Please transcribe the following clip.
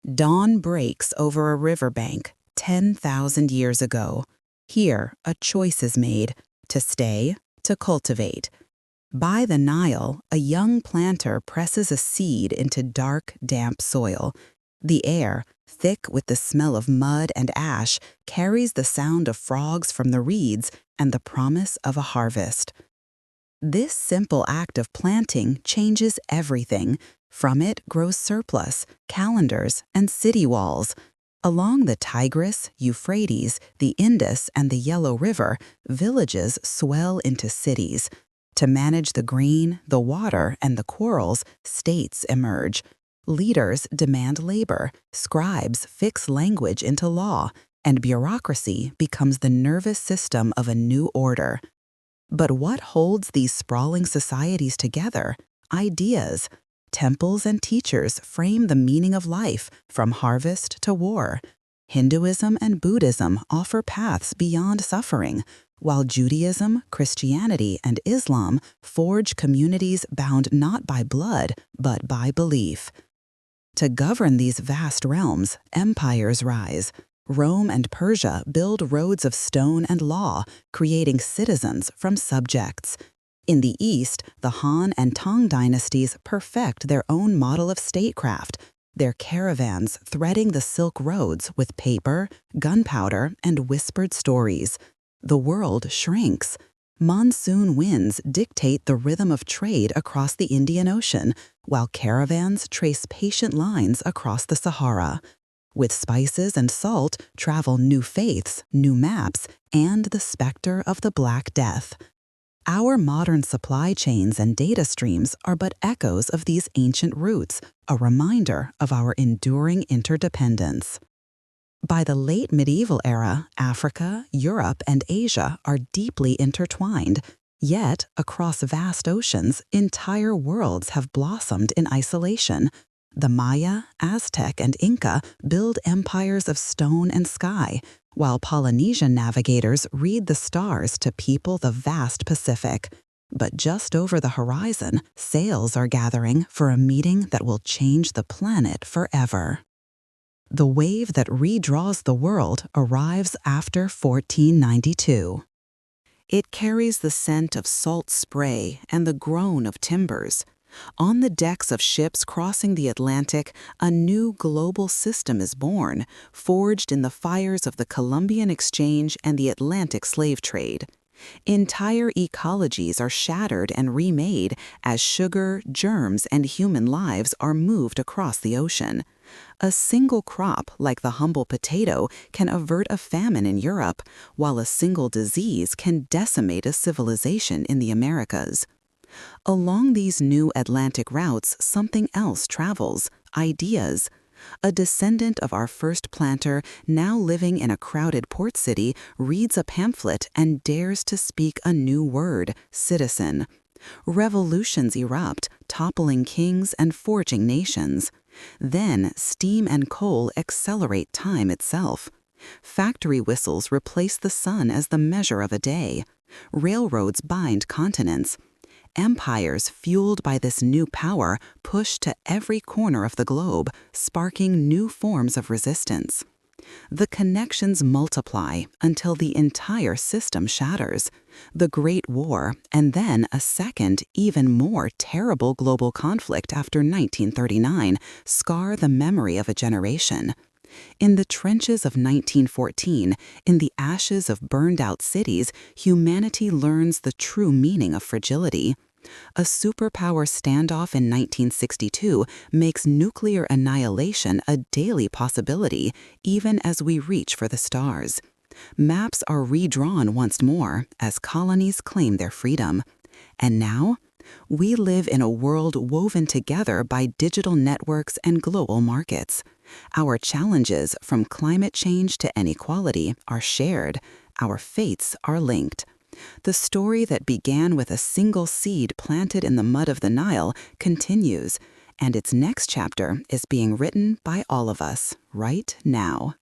Dawn breaks over a riverbank 10,000 years ago. Here, a choice is made to stay, to cultivate. By the Nile, a young planter presses a seed into dark, damp soil. The air, thick with the smell of mud and ash, carries the sound of frogs from the reeds and the promise of a harvest. This simple act of planting changes everything. From it grows surplus, calendars, and city walls. Along the Tigris, Euphrates, the Indus, and the Yellow River, villages swell into cities. To manage the grain, the water, and the corals, states emerge. Leaders demand labor, scribes fix language into law, and bureaucracy becomes the nervous system of a new order. But what holds these sprawling societies together? Ideas. Temples and teachers frame the meaning of life, from harvest to war. Hinduism and Buddhism offer paths beyond suffering, while Judaism, Christianity, and Islam forge communities bound not by blood, but by belief. To govern these vast realms, empires rise. Rome and Persia build roads of stone and law, creating citizens from subjects. In the East, the Han and Tang dynasties perfect their own model of statecraft, their caravans threading the Silk Roads with paper, gunpowder, and whispered stories. The world shrinks. Monsoon winds dictate the rhythm of trade across the Indian Ocean, while caravans trace patient lines across the Sahara. With spices and salt travel new faiths, new maps, and the specter of the Black Death. Our modern supply chains and data streams are but echoes of these ancient roots, a reminder of our enduring interdependence. By the late medieval era, Africa, Europe, and Asia are deeply intertwined. Yet, across vast oceans, entire worlds have blossomed in isolation. The Maya, Aztec, and Inca build empires of stone and sky, while Polynesian navigators read the stars to people the vast Pacific. But just over the horizon, sails are gathering for a meeting that will change the planet forever. The wave that redraws the world arrives after 1492. It carries the scent of salt spray and the groan of timbers. On the decks of ships crossing the Atlantic, a new global system is born, forged in the fires of the Columbian Exchange and the Atlantic slave trade. Entire ecologies are shattered and remade as sugar, germs, and human lives are moved across the ocean. A single crop, like the humble potato, can avert a famine in Europe, while a single disease can decimate a civilization in the Americas. Along these new Atlantic routes, something else travels: ideas. A descendant of our first planter, now living in a crowded port city, reads a pamphlet and dares to speak a new word: citizen. Revolutions erupt, toppling kings and forging nations. Then steam and coal accelerate time itself. Factory whistles replace the sun as the measure of a day. Railroads bind continents. Empires fueled by this new power push to every corner of the globe, sparking new forms of resistance. The connections multiply until the entire system shatters. The Great War, and then a second, even more terrible global conflict after 1939, scar the memory of a generation. In the trenches of 1914, in the ashes of burned-out cities, humanity learns the true meaning of fragility. A superpower standoff in 1962 makes nuclear annihilation a daily possibility, even as we reach for the stars. Maps are redrawn once more as colonies claim their freedom. And now, we live in a world woven together by digital networks and global markets. Our challenges, from climate change to inequality, are shared. Our fates are linked. The story that began with a single seed planted in the mud of the Nile continues, and its next chapter is being written by all of us right now.